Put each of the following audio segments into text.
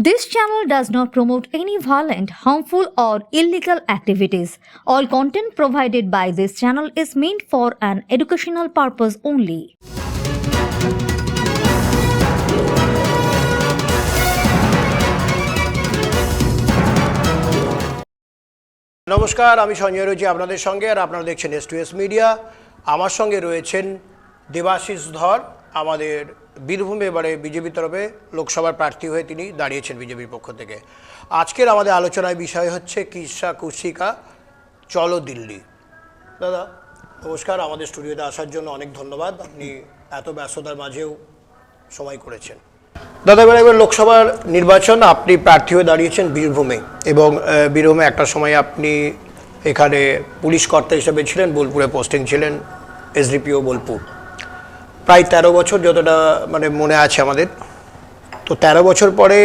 This channel does not promote any violent, harmful, or illegal activities. All content provided by this channel is meant for an educational purpose only. নমস্কার, আমি সঞ্জয় রয়েছি আপনাদের সঙ্গে, আর আপনারা দেখছেন S2S media. আমার সঙ্গে রয়েছেন দেবাশিস ধর, আমাদের বীরভূমে এবারে বিজেপির তরফে লোকসভার প্রার্থী হয়ে তিনি দাঁড়িয়েছেন বিজেপির পক্ষ থেকে। আজকের আমাদের আলোচনার বিষয় হচ্ছে কিসা কুশিকা চলো দিল্লি। দাদা নমস্কার, আমাদের স্টুডিওতে আসার জন্য অনেক ধন্যবাদ, আপনি এত ব্যস্ততার মাঝেও সময় করেছেন। দাদা এবার লোকসভার নির্বাচন, আপনি প্রার্থী হয়ে দাঁড়িয়েছেন বীরভূমে, এবং বীরভূমে একটা সময় আপনি এখানে পুলিশ কর্তা হিসেবে ছিলেন, বোলপুরে পোস্টিং ছিলেন, SDPO বোলপুর, প্রায় 13 বছর যতটা মনে আছে আমাদের। তো 13 বছর পরে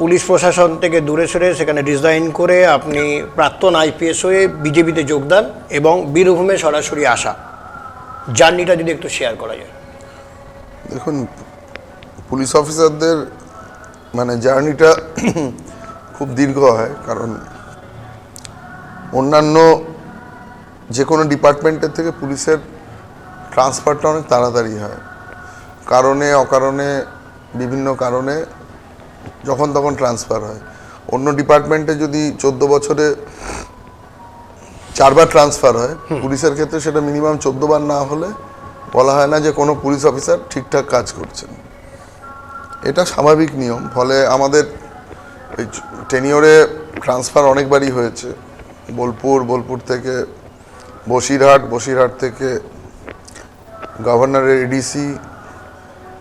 পুলিশ প্রশাসন থেকে দূরে সরে সেখানে রিজাইন করে আপনি প্রাক্তন IPS হয়ে বিজেপিতে যোগদান এবং বীরভূমে সরাসরি আসা, জার্নিটা যদি একটু শেয়ার করা যায়। দেখুন, পুলিশ অফিসারদের জার্নিটা খুব দীর্ঘ হয়, কারণ অন্যান্য যে কোনো ডিপার্টমেন্টের থেকে পুলিশের ট্রান্সফারটা অনেক তাড়াতাড়ি হয়। কারণে অকারণে বিভিন্ন কারণে যখন তখন ট্রান্সফার হয়। অন্য ডিপার্টমেন্টে যদি 14 বছরে 4 বার ট্রান্সফার হয়, পুলিশের ক্ষেত্রে সেটা মিনিমাম 14 বার না হলে বলা হয় না যে কোনো পুলিশ অফিসার ঠিকঠাক কাজ করছেন। এটা স্বাভাবিক নিয়ম। ফলে আমাদের ওই টেনিওরে ট্রান্সফার অনেকবারই হয়েছে। বোলপুর থেকে বসিরহাট থেকে গভর্নরের ADC,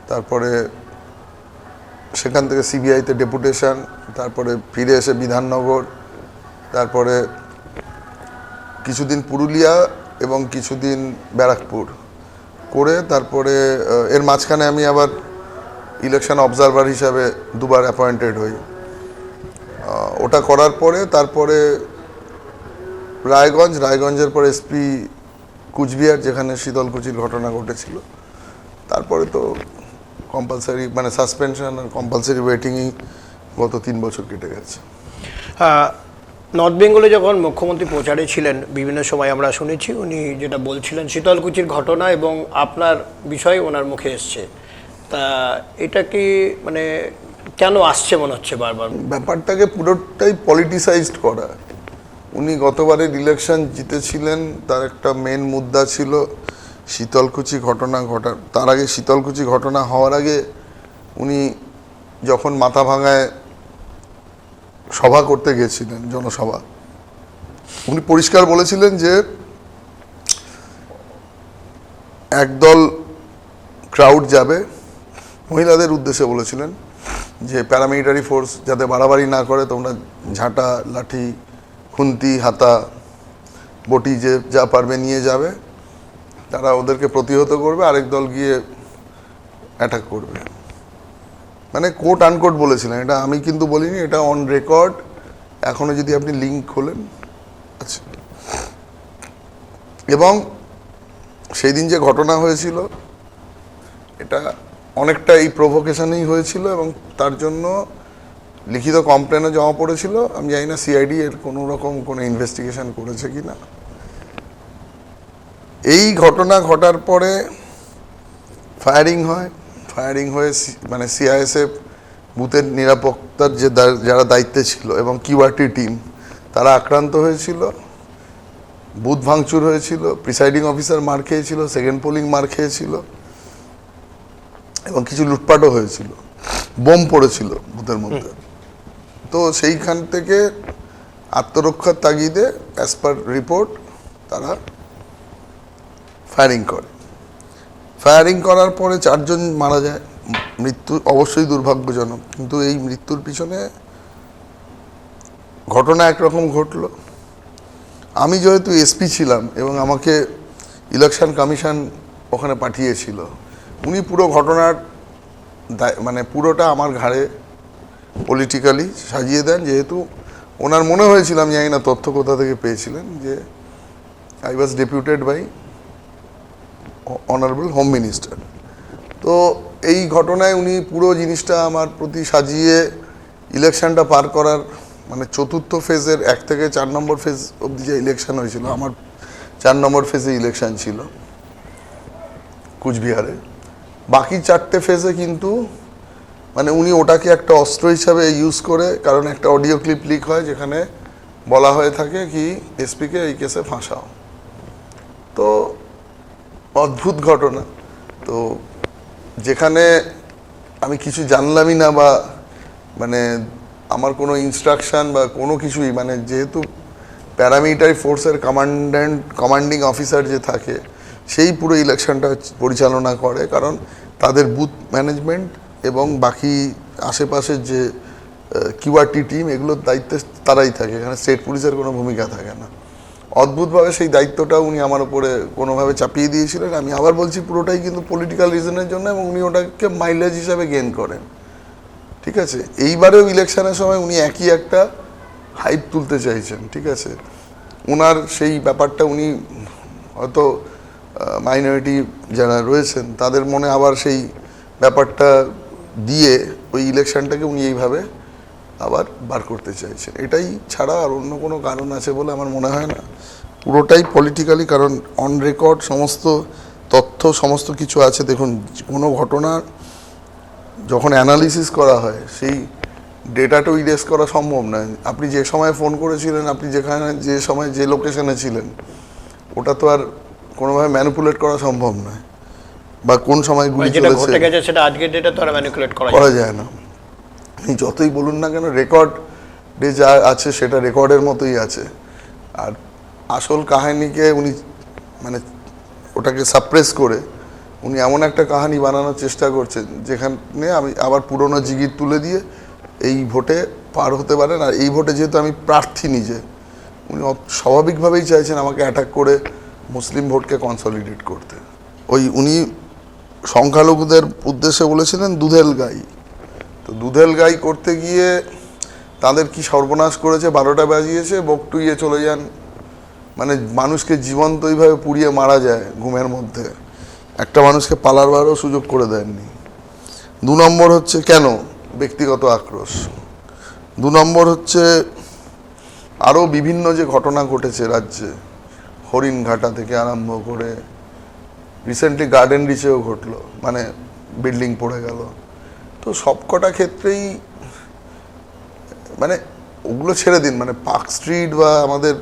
তারপরে সেখান থেকে CBI-তে ডেপুটেশন, তারপরে ফিরে এসে বিধাননগর, তারপরে কিছুদিন পুরুলিয়া এবং কিছুদিন ব্যারাকপুর করে, তারপরে এর মাঝখানে আমি আবার ইলেকশন অবজারভার হিসাবে 2 বার অ্যাপয়েন্টেড হই। ওটা করার পরে তারপরে রায়গঞ্জের পরে SP কুচবিহার, যেখানে শীতলকুচির ঘটনা ঘটেছিল। তারপরে তো কম্পালসারি সাসপেনশন আর কম্পালসারি ওয়েটিংই গত 3 বছর কেটে গেছে। নর্থ বেঙ্গলে যখন মুখ্যমন্ত্রী প্রচারে ছিলেন, বিভিন্ন সময় আমরা শুনেছি উনি যেটা বলছিলেন শীতলকুচির ঘটনা এবং আপনার বিষয় ওনার মুখে এসছে। তা এটা কি কেন আসছে মনে হচ্ছে বারবার? ব্যাপারটাকে পুরোটাই পলিটিসাইজড করা। উনি গতবারের ইলেকশন জিতেছিলেন, তার একটা মেন মুদ্রা ছিল শীতলকুচি ঘটনা ঘটার। তার আগে শীতলকুচি ঘটনা হওয়ার আগে উনি যখন মাথাভাঙায় সভা করতে গেছিলেন, জনসভা, উনি পরিষ্কার বলেছিলেন যে একদল ক্রাউড যাবে, মহিলাদের উদ্দেশ্যে বলেছিলেন যে প্যারামিলিটারি ফোর্স যাতে বাড়াবাড়ি না করে, তোমরা ঝাঁটা, লাঠি, খুন্তি, হাতা, বটি যে যা পারবে নিয়ে যাবে, তারা ওদেরকে প্রতিহত করবে, আরেক দল গিয়ে অ্যাটাক করবে। কোট আনকোট বলেছিলেন। এটা আমি কিন্তু বলিনি, এটা অন রেকর্ড। এখনো যদি আপনি লিঙ্ক খোলেন আচ্ছা। এবং সেই দিন যে ঘটনা হয়েছিল এটা অনেকটা এই প্রভোকেশনেই হয়েছিল, এবং তার জন্য লিখিত কমপ্লেনও জমা পড়েছিল। আমি জানি না CID এর কোনো রকম কোনো ইনভেস্টিগেশন করেছে কি না। এই ঘটনা ঘটার পরে ফায়ারিং হয়ে CISF বুথের নিরাপত্তার যারা দায়িত্বে ছিল এবং QRT টিম, তারা আক্রান্ত হয়েছিল, বুথ ভাঙচুর হয়েছিল, প্রিসাইডিং অফিসার মার খেয়েছিল, সেকেন্ড পোলিং মার খেয়েছিল, এবং কিছু লুটপাটও হয়েছিল, বোম পড়েছিল বুথের মধ্যে। তো সেইখান থেকে আত্মরক্ষার তাগিদে অ্যাজ পার রিপোর্ট তারা ফায়ারিং করার পরে 4 জন মারা যায়। মৃত্যু অবশ্যই দুর্ভাগ্যজনক, কিন্তু এই মৃত্যুর পিছনে ঘটনা একরকম ঘটল। আমি যেহেতু SP ছিলাম এবং আমাকে ইলেকশন কমিশন ওখানে পাঠিয়েছিল, উনি পুরো ঘটনার পুরোটা আমার ঘাড়ে পলিটিক্যালি সাজিয়ে দেন, যেহেতু ওনার মনে হয়েছিল, আমি জানি না তথ্য কোথা থেকে পেয়েছিলেন, যে I was deputed by honourable home minister. তো এই ঘটনায় উনি পুরো জিনিসটা আমার প্রতি সাজিয়ে ইলেকশনটা পার করার মানে চতুর্থ ফেজের 1 থেকে 4 নম্বর ফেজ অবধি যে ইলেকশন হয়েছিল, আমার 4 নম্বর ফেজে ইলেকশন ছিল কুচবিহারে। বাকি 4টে ফেজে কিন্তু মানে উনি ওটাকে একটা অস্ত্র হিসাবে ইউজ করে, কারণ একটা অডিও ক্লিপ লিক হয় যেখানে বলা হয়ে থাকে কি এসপিকে এই কেসে ফাঁসাও। তো অদ্ভুত ঘটনা। তো যেখানে আমি কিছু জানলামই না বা মানে আমার কোনো ইনস্ট্রাকশন বা কোনো কিছুই, মানে যেহেতু প্যারামিলিটারি ফোর্সের কমান্ডিং অফিসার যে থাকে সেই পুরো ইলেকশনটা পরিচালনা করে, কারণ তাদের বুথ ম্যানেজমেন্ট এবং বাকি আশেপাশের যে কিউআরটি টিম এগুলোর দায়িত্বে তারাই থাকে, এখানে স্টেট পুলিশের কোনো ভূমিকা থাকে না। অদ্ভুতভাবে সেই দায়িত্বটা উনি আমার উপরে কোনোভাবে চাপিয়ে দিয়েছিলেন। আমি আবার বলছি পুরোটাই কিন্তু পলিটিক্যাল রিজনের জন্য, এবং উনি ওটাকে মাইলেজ হিসাবে গেইন করেন। ঠিক আছে, এইবারেও ইলেকশনের সময় উনি একই একটা হাইপ তুলতে চাইছেন। ঠিক আছে, ওনার সেই ব্যাপারটা উনি হয়তো মাইনরিটি যারা রয়েছেন তাদের মনে আবার সেই ব্যাপারটা দিয়ে ওই ইলেকশনটাকে উনি এইভাবে আবার বার করতে চাইছেন। এটাই ছাড়া আর অন্য কোনো কারণ আছে বলে আমার মনে হয় না। পুরোটাই পলিটিক্যালি, কারণ অন রেকর্ড সমস্ত তথ্য সমস্ত কিছু আছে। দেখুন, কোনো ঘটনা যখন অ্যানালিসিস করা হয় সেই ডেটাটাও ইরেজ করা সম্ভব নয়। আপনি যে সময় ফোন করেছিলেন, আপনি যেখানে যে সময় যে লোকেশনে ছিলেন, ওটা তো আর কোনোভাবে ম্যানিপুলেট করা সম্ভব নয়। বা কোন সময় গুলি চলেছে সেটা আজকের ডেটা তো আর ম্যানিপুলেট করা যায় না। আপনি যতই বলুন না কেন, রেকর্ডে যা আছে সেটা রেকর্ডের মতোই আছে। আর আসল কাহিনীকে উনি মানে ওটাকে সাপ্রেস করে উনি এমন একটা কাহিনী বানানোর চেষ্টা করছেন যেখানে আমি আবার পুরনো জিগির তুলে দিয়ে এই ভোটে পার হতে পারেন। আর এই ভোটে যেহেতু আমি প্রার্থী নিজে, উনি স্বাভাবিকভাবেই চাইছেন আমাকে অ্যাটাক করে মুসলিম ভোটকে কনসলিডেট করতে। উনি সংখ্যালঘুদের উদ্দেশ্যে বলেছিলেন দুধেল গাই। তো দুধেল গাই করতে গিয়ে তাদের কি সর্বনাশ করেছে, 12টা বাজিয়েছে, বকটুইয়ে চলে যান। মানে মানুষকে জীবন্ত এইভাবে পুড়িয়ে মারা যায় ঘুমের মধ্যে, একটা মানুষকে পালার বারও সুযোগ করে দেননি। 2 নম্বর হচ্ছে কেন ব্যক্তিগত আক্রোশ। 2 নম্বর হচ্ছে আরও বিভিন্ন যে ঘটনা ঘটেছে রাজ্যে, হরিণঘাটা থেকে আরম্ভ করে রিসেন্টলি গার্ডেন রিচেও ঘটলো, মানে বিল্ডিং পড়ে গেল। তো সবকটা ক্ষেত্রেই মানে ওগুলো ছেড়ে দিন, মানে পার্ক স্ট্রিট বা আমাদের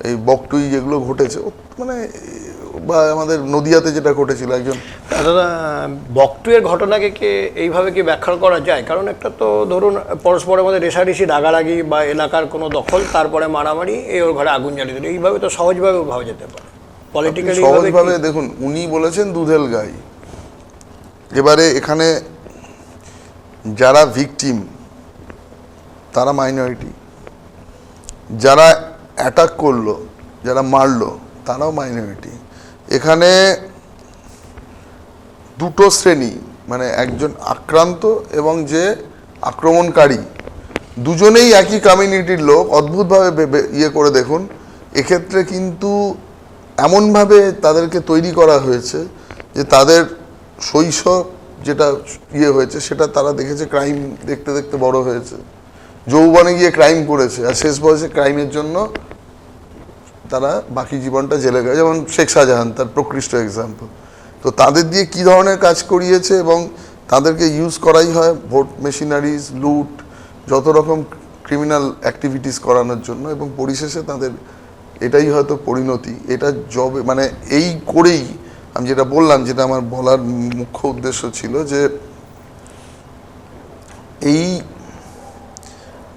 এই বকটুই যেগুলো ঘটেছে, মানে বা আমাদের নদিয়াতে যেটা ঘটেছিল একজন দাদা, বকটুয়ের ঘটনাকে কি এইভাবে কি ব্যাখ্যা করা যায়? কারণ একটা তো ধরুন পরস্পরের মধ্যে রেষারেষি, রাগারাগি বা এলাকার কোনো দখল, তারপরে মারামারি, ওর ঘরে আগুন জ্বালিয়ে দিল, এইভাবে তো সহজভাবে ভাবা যেতে পারে পলিটিক্যালি। সহজভাবে দেখুন, উনি বলেছেন দুধেল গাই। এবারে এখানে যারা ভিকটিম তারা মাইনরিটি, যারা অ্যাটাক করলো, যারা মারলো তারাও মাইনরিটি। এখানে দুটো শ্রেণী, মানে একজন আক্রান্ত এবং যে আক্রমণকারী, দুজনেই একই কমিউনিটির লোক। অদ্ভুতভাবে ইয়ে করে দেখুন, এক্ষেত্রে কিন্তু এমনভাবে তাদেরকে তৈরি করা হয়েছে যে তাদের শৈশব যেটা হয়েছে সেটা তারা দেখেছে, ক্রাইম দেখতে দেখতে বড় হয়েছে, যৌবনে গিয়ে ক্রাইম করেছে, আর শেষ বয়সে ক্রাইমের জন্য তারা বাকি জীবনটা জেলে গেছে। যেমন শেখ শাহজাহান তার প্রকৃষ্ট এক্সাম্পল। তো তাদের দিয়ে কি ধরনের কাজ করিয়েছে, এবং তাদেরকে ইউজ করাই হয় ভোট মেশিনারিজ, লুট, যত রকম ক্রিমিনাল অ্যাক্টিভিটিস করানোর জন্য, এবং পরিশেষে তাদের এটাই হয়তো পরিণতি। এটা জবে মানে এই করেই আমি যেটা বললাম, যেটা আমার বলার মুখ্য উদ্দেশ্য ছিল, যে এই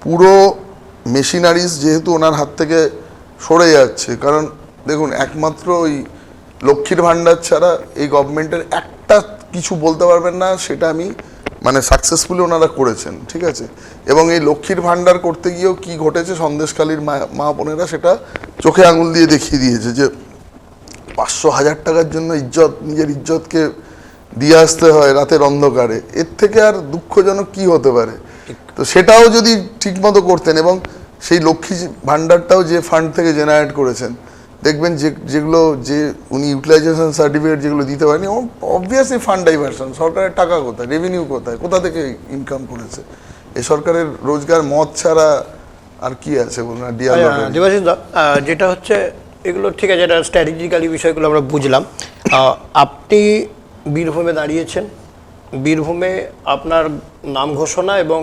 পুরো মেশিনারিজ যেহেতু ওনার হাত থেকে সরে যাচ্ছে, কারণ দেখুন একমাত্র ওই লক্ষ্মীর ভাণ্ডার ছাড়া এই গভর্নমেন্টের একটা কিছু বলতে পারবেন না, সেটা আমি মানে সাকসেসফুলি ওনারা করেছেন। ঠিক আছে, এবং এই লক্ষ্মীর ভাণ্ডার করতে গিয়েও কি ঘটেছে, সন্দেশখালীর মা বোনেরা সেটা চোখে আঙুল দিয়ে দেখিয়ে দিয়েছে, যে 500,000 টাকার জন্য নিজের ইজ্জতকে দিয়ে আসতে হয় রাতের অন্ধকারে। এর থেকে আর দুঃখজনক কি হতে পারে? তো সেটাও যদি ঠিকমতো করতেন, এবং সেই লক্ষ্মী ভাণ্ডারটাও যে ফান্ড থেকে জেনারেট করেছেন দেখবেন যেগুলো যে উনি ইউটিলাইজেশন সার্টিফিকেট যেগুলো দিতে পারেনি, অবভিয়াসলি ফান্ড ডাইভার্সন। সরকারের টাকা কোথায়, রেভিনিউ কোথায়, কোথা থেকে ইনকাম করেছে? এ সরকারের রোজগার মদ ছাড়া আর কি আছে বলুন? দেবাশিস দা, যেটা হচ্ছে এগুলো ঠিক আছে, এটা স্ট্র্যাটেজিক্যালি বিষয়গুলো আমরা বুঝলাম। আপনি বীরভূমে দাঁড়িয়েছেন, বীরভূমে আপনার নাম ঘোষণা এবং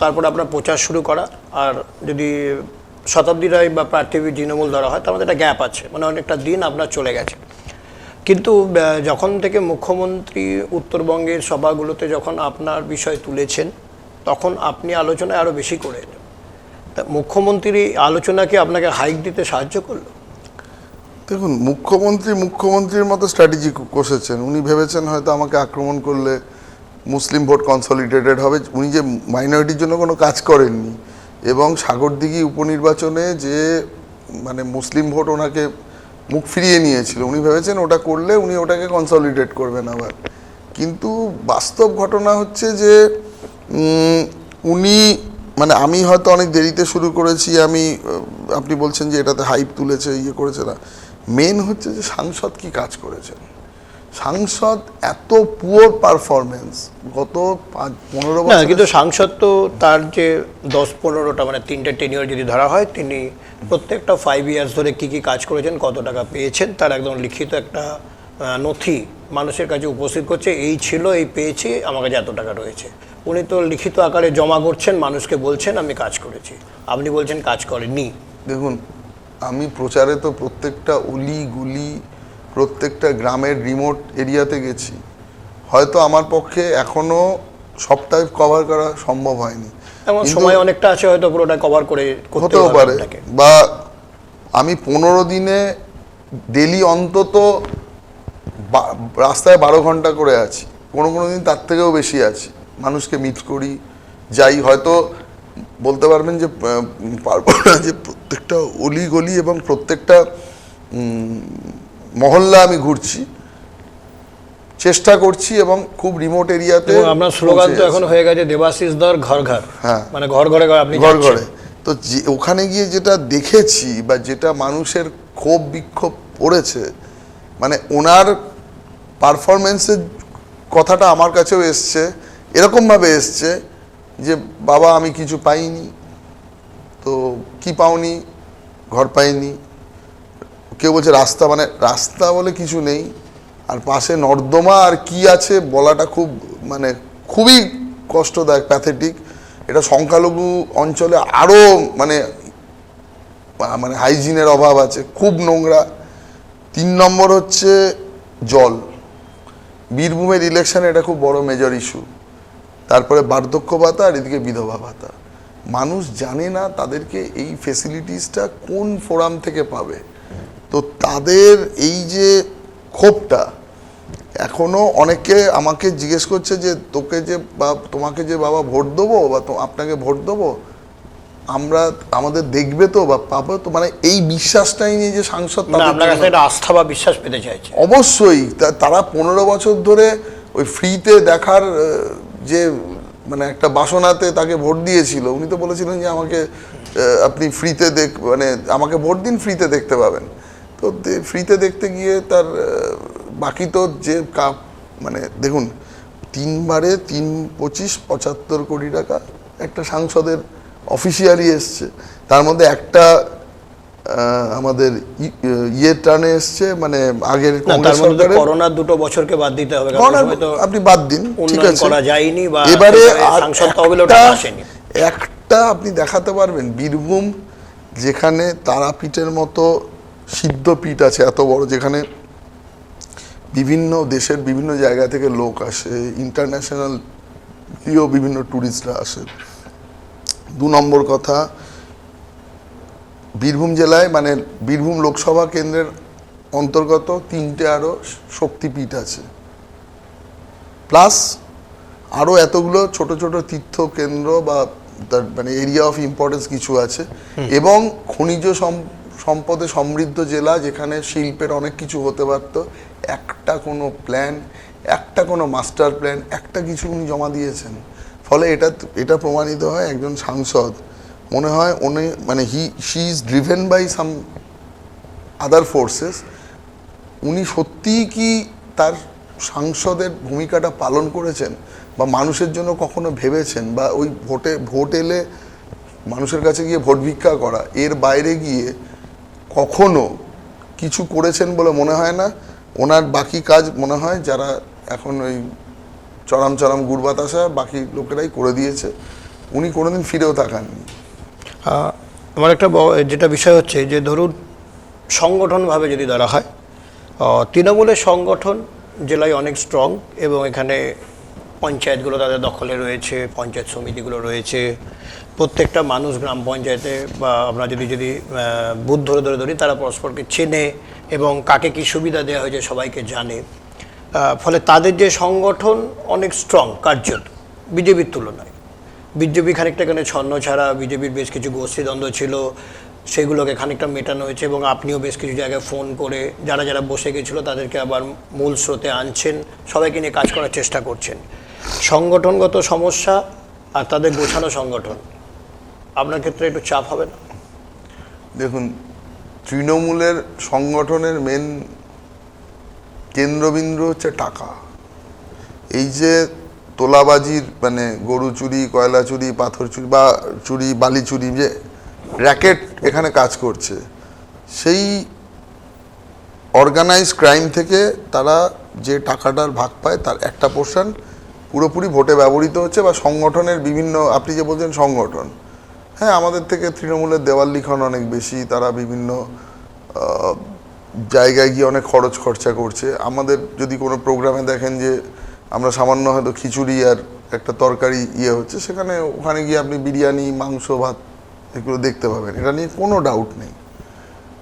তারপরে আপনার প্রচার শুরু করা, আর যদি শতাব্দী রায় বা প্রার্থী তৃণমূল ধরা হয় তার মধ্যে একটা গ্যাপ আছে, মানে অনেকটা দিন আপনার চলে গেছে। কিন্তু যখন থেকে মুখ্যমন্ত্রী উত্তরবঙ্গের সভাগুলোতে যখন আপনার বিষয় তুলেছেন, তখন আপনি আলোচনায় আরও বেশি করে এলেন। তা মুখ্যমন্ত্রীর এই আলোচনাকে আপনাকে হাইক দিতে সাহায্য করলো? দেখুন, মুখ্যমন্ত্রীর মতো স্ট্র্যাটেজি কষেছেন। উনি ভেবেছেন হয়তো আমাকে আক্রমণ করলে মুসলিম ভোট কনসলিডেটেড হবে। উনি যে মাইনরিটির জন্য কোনো কাজ করেননি, এবং সাগরদিঘি উপনির্বাচনে যে মানে মুসলিম ভোট ওনাকে মুখ ফিরিয়ে নিয়েছিল, উনি ভেবেছেন ওটা করলে উনি ওটাকে কনসলিডেট করবেন আবার। কিন্তু বাস্তব ঘটনা হচ্ছে যে উনি মানে আমি হয়তো অনেক দেরিতে শুরু করেছি, আপনি বলছেন যে এটাতে হাইপ তুলেছে, ইয়ে করেছে না। মেন হচ্ছে যে সাংসদ কি কাজ করেছেন। সাংসদ এত পুয়ার পারফরমেন্স গত 15 বছর। কিন্তু সাংসদ তো তার যে 10-15টা মানে 3টে টেনিয়র যদি ধরা হয়, তিনি প্রত্যেকটা 5 ইয়ার্স ধরে কি কি কাজ করেছেন, কত টাকা পেয়েছেন, তার একদম লিখিত একটা নথি মানুষের কাছে উপস্থিত করছে, এই ছিল, এই পেয়েছি, আমার কাছে এত টাকা রয়েছে। উনি তো লিখিত আকারে জমা করছেন, মানুষকে বলছেন আমি কাজ করেছি। আপনি বলছেন কাজ করেননি। দেখুন, আমি প্রচারে তো প্রত্যেকটা অলি গলি, প্রত্যেকটা গ্রামের রিমোট এরিয়াতে গেছি। হয়তো আমার পক্ষে এখনো সবটাই কভার করা সম্ভব হয়নি, এমন সময় অনেকটা আছে হয়তো পুরোটা কভার করে হতেও পারে। বা আমি 15 দিনে ডেলি অন্তত রাস্তায় 12 ঘন্টা করে আছি, কোনো দিন তার থেকেও বেশি আছি। মানুষকে মিট করি, যাই, হয়তো বলতে পারবেন যে পারবো না যে প্রত্যেকটা অলি গলি এবং প্রত্যেকটা মহল্লা আমি ঘুরছি, চেষ্টা করছি, এবং খুব রিমোট এরিয়াতে। আপনার স্লোগান তো এখন হয়ে গেছে দেবাশিস দর ঘর ঘর, হ্যাঁ, মানে ঘর ঘরে আপনি ঘর ঘরে। তো ওখানে গিয়ে যেটা দেখেছি বা যেটা মানুষের ক্ষোভ বিক্ষোভ পড়েছে, মানে ওনার পারফরমেন্সের কথাটা আমার কাছেও এসছে, এরকমভাবে এসছে যে বাবা আমি কিছু পাইনি। তো কি পাওনি? ঘর পাইনি। কেউ বলছে রাস্তা, মানে রাস্তা বলে কিছু নেই, আর পাশে নর্দমা আর কি আছে বলাটা খুব মানে খুবই কষ্টদায়ক, প্যাথেটিক। এটা সংখ্যালঘু অঞ্চলে আরও মানে মানে হাইজিনের অভাব আছে, খুব নোংরা। 3 নম্বর হচ্ছে জল। বীরভূমের ইলেকশনে এটা খুব বড় মেজর ইস্যু। তারপরে বার্ধক্য ভাতা, আর এদিকে বিধবা ভাতা। মানুষ জানে না তাদেরকে এই ফেসিলিটিসটা কোন ফোরাম থেকে পাবে। তো তাদের এই যে ক্ষোভটা, এখনো অনেকে আমাকে জিজ্ঞেস করছে যে তোকে যে বা তোমাকে যে বাবা ভোট দেবো বা আপনাকে ভোট দেবো, আমরা আমাদের দেখবে তো বা পাবো তো, মানে এই বিশ্বাসটাই নিয়ে যে সাংসদ আপনার কাছে একটা আস্থা বা বিশ্বাস পেতে চাইছে। অবশ্যই তারা 15 বছর ধরে ওই ফ্রিতে দেখার যে মানে একটা বাসনাতে তাকে ভোট দিয়েছিল। উনি তো বলেছিলেন যে আমাকে আপনি ফ্রিতে মানে আমাকে ভোট দিন, ফ্রিতে দেখতে পাবেন। তো ফ্রিতে দেখতে গিয়ে তার বাকি তো যে মানে দেখুন, 3 বারে 3, 25, 75 কোটি টাকা একটা সাংসদের অফিসিয়ালি এসছে। তার মধ্যে একটা আমাদের টার্নে এসছে, মানে আগের করোনার 2 বছরকে বাদ দিতে হবে, আপনি বাদ দিন, ঠিক আছে, করা যায়নি। বা এবারে একটা একটা আপনি দেখাতে পারবেন বীরভূম, যেখানে তারাপীঠের মতো সিদ্ধপীঠ আছে এত বড়, যেখানে বিভিন্ন দেশের বিভিন্ন জায়গা থেকে লোক আসে, ইন্টারন্যাশনাল বিভিন্ন ট্যুরিস্টরা আসে। 2 নম্বর কথা, বীরভূম জেলায় মানে বীরভূম লোকসভা কেন্দ্রের অন্তর্গত 3টে আরও শক্তিপীঠ আছে, প্লাস আরও এতগুলো ছোট ছোট তীর্থ কেন্দ্র বা তার মানে এরিয়া অফ ইম্পর্টেন্স কিছু আছে, এবং খনিজ সম্পদে সমৃদ্ধ জেলা, যেখানে শিল্পের অনেক কিছু হতে পারত। একটা কোনো প্ল্যান, একটা কোনো মাস্টার প্ল্যান, একটা কিছু উনি জমা দিয়েছেন। ফলে এটা প্রমাণিত হয় একজন সাংসদ মনে হয় উনি মানে she is driven by some other forces, উনি সত্যিই কি তার সাংসদের ভূমিকাটা পালন করেছেন বা মানুষের জন্য কখনো ভেবেছেন, বা ওই ভোট এলে মানুষের কাছে গিয়ে ভোট ভিক্ষা করা, এর বাইরে গিয়ে কখনো কিছু করেছেন বলে মনে হয় না। ওনার বাকি কাজ মনে হয় যারা এখন ওই চরম গুড় বাতাসা বাকি লোকেরাই করে দিয়েছে, উনি কোনোদিন ফিরেও তাকাননি। আমার একটা যেটা বিষয় হচ্ছে যে ধরুন সংগঠনভাবে যদি ধরা হয়, তৃণমূলের সংগঠন জেলায় অনেক স্ট্রং এবং এখানে পঞ্চায়েতগুলো তাদের দখলে রয়েছে, পঞ্চায়েত সমিতিগুলো রয়েছে, প্রত্যেকটা মানুষ গ্রাম পঞ্চায়েতে বা আমরা যদি বুথ ধরে ধরি তারা পরস্পরকে চেনে এবং কাকে কী সুবিধা দেওয়া হয়েছে সবাইকে জানে। ফলে তাদের যে সংগঠন অনেক স্ট্রং কার্যত বিজেপির তুলনায়। বিজেপি খানিকটা এখানে ছন্ন ছাড়া, বিজেপির বেশ কিছু গোষ্ঠীদ্বন্দ্ব ছিল, সেগুলোকে খানিকটা মেটানো হয়েছে এবং আপনিও বেশ কিছু জায়গায় ফোন করে যারা যারা বসে গেছিলো তাদেরকে আবার মূল স্রোতে আনছেন, সবাইকে নিয়ে কাজ করার চেষ্টা করছেন। সংগঠনগত সমস্যা আর তাদের গোছানো সংগঠন আপনার ক্ষেত্রে একটু চাপ হবে না? দেখুন, তৃণমূলের সংগঠনের মেন কেন্দ্রবিন্দু হচ্ছে টাকা। এই যে তোলাবাজির মানে গরু চুরি, কয়লা চুরি, পাথর চুরি বা চুরি, বালি চুরি, যে র্যাকেট এখানে কাজ করছে, সেই অর্গানাইজড ক্রাইম থেকে তারা যে টাকাটার ভাগ পায় তার একটা পোর্শন পুরোপুরি ভোটে ব্যবহৃত হচ্ছে বা সংগঠনের বিভিন্ন, আপনি যে বলছেন সংগঠন, হ্যাঁ আমাদের থেকে তৃণমূলের দেওয়াল লিখন অনেক বেশি, তারা বিভিন্ন জায়গায় গিয়ে অনেক খরচ খরচা করছে। আমাদের যদি কোনো প্রোগ্রামে দেখেন যে আমরা সামান্য হয়তো খিচুড়ি আর একটা তরকারি হচ্ছে, সেখানে ওখানে গিয়ে আপনি বিরিয়ানি, মাংস, ভাত এগুলো দেখতে পাবেন, এটা নিয়ে কোনো ডাউট নেই।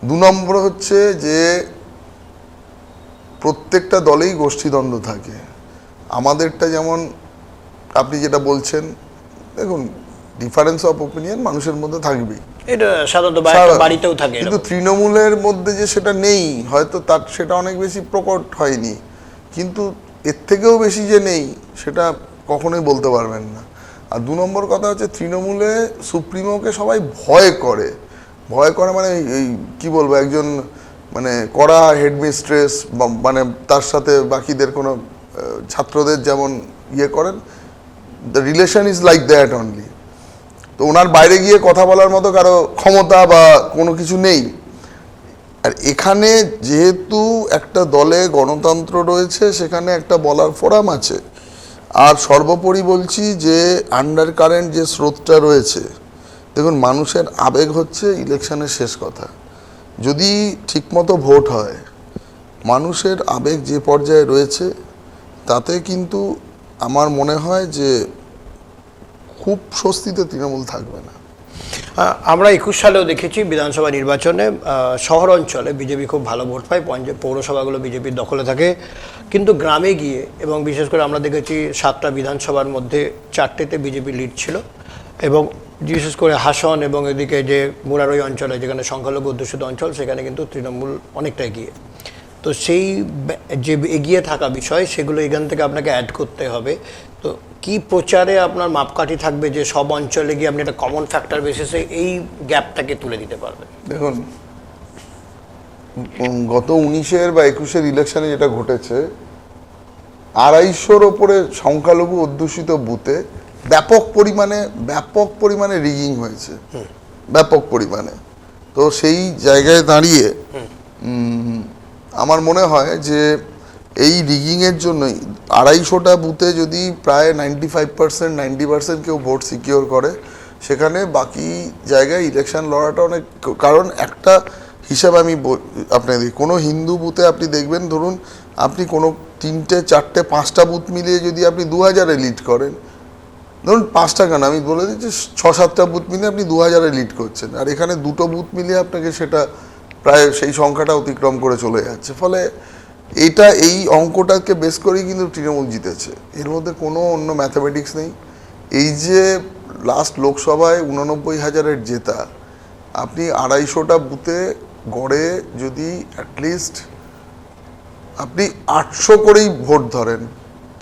2 নম্বর হচ্ছে যে প্রত্যেকটা দলেই গোষ্ঠীদ্বন্দ্ব থাকে। আমাদেরটা যেমন আপনি যেটা বলছেন, দেখুন ডিফারেন্স অফ ওপিনিয়ন মানুষের মধ্যে থাকবেই, এটা সাধারণত বাড়িতেও থাকে, কিন্তু তৃণমূলের মধ্যে যে সেটা নেই হয়তো তার সেটা অনেক বেশি প্রকট হয়নি, কিন্তু এর থেকেও বেশি যে নেই সেটা কখনোই বলতে পারবেন না। আর 2 নম্বর কথা হচ্ছে তৃণমূলে সুপ্রিমোকে সবাই ভয় করে মানে এই কি বলবো, একজন মানে কড়া হেডমিস্ট্রেস মানে তার সাথে বাকিদের কোনো ছাত্রদের যেমন করেন, the relation is like that only. তো ওনার বাইরে গিয়ে কথা বলার মতো কারো ক্ষমতা বা কোনো কিছু নেই। আর এখানে যেহেতু একটা দলে গণতন্ত্র রয়েছে, সেখানে একটা বলার ফোরাম আছে। আর সর্বোপরি বলছি যে আন্ডার কারেন্ট যে স্রোতটা রয়েছে, দেখুন মানুষের আবেগ হচ্ছে ইলেকশনের শেষ কথা। যদি ঠিকমতো ভোট হয়, মানুষের আবেগ যে পর্যায়ে রয়েছে তাতে কিন্তু আমার মনে হয় যে খুব স্বস্তিতে তৃণমূল থাকবে না। আমরা 21 সালেও দেখেছি বিধানসভা নির্বাচনে শহর অঞ্চলে বিজেপি খুব ভালো ভোট পায়, পৌরসভাগুলো বিজেপির দখলে থাকে, কিন্তু গ্রামে গিয়ে এবং বিশেষ করে আমরা দেখেছি 7টা বিধানসভার মধ্যে 4টেতে বিজেপি লিড ছিল এবং বিশেষ করে হাসন এবং এদিকে যে মুরারই অঞ্চলে যেখানে সংখ্যালঘু অধ্যুষিত অঞ্চল, সেখানে কিন্তু তৃণমূল অনেকটা এগিয়ে। তো সেই যে এগিয়ে থাকা বিষয়, সেগুলো এখান থেকে আপনাকে অ্যাড করতে হবে। তো কি প্রচারে আপনার মাপকাঠি থাকবে যে সব অঞ্চলে গিয়ে আপনি একটা কমন ফ্যাক্টর বেসিসে এই গ্যাপটাকে তুলে দিতে পারবেন? দেখুন, গত 19-এর বা 21-এর ইলেকশনে যেটা ঘটেছে, 250-র ওপরে সংখ্যালঘু অধ্যুষিত বুথে ব্যাপক পরিমাণে রিগিং হয়েছে, ব্যাপক পরিমাণে। তো সেই জায়গায় দাঁড়িয়ে আমার মনে হয় যে এই রিগিংয়ের জন্যই 250টা বুথে যদি প্রায় 95%, 90% কেউ ভোট সিকিওর করে, সেখানে বাকি জায়গায় ইলেকশন লড়াটা অনেক, কারণ একটা হিসাব আমি আপনাদের, কোনো হিন্দু বুথে আপনি দেখবেন, ধরুন আপনি কোনো 3টে 4টে 5টা বুথ মিলিয়ে যদি আপনি 2000-এ লিড করেন, ধরুন 5টা কেন আমি বলে দিচ্ছি 6-7টা বুথ মিলিয়ে আপনি 2000-এ লিড করছেন, আর এখানে 2টো বুথ মিলিয়ে আপনাকে সেটা প্রায় সেই সংখ্যাটা অতিক্রম করে চলে যাচ্ছে। ফলে এই অঙ্কটাকে বেস করেই কিন্তু তৃণমূল জিতেছে, এর মধ্যে কোনো অন্য ম্যাথামেটিক্স নেই। এই যে লাস্ট লোকসভায় 89,000-এর জেতা, আপনি 250টা বুথে গড়ে যদি অ্যাটলিস্ট আপনি 800 করেই ভোট ধরেন,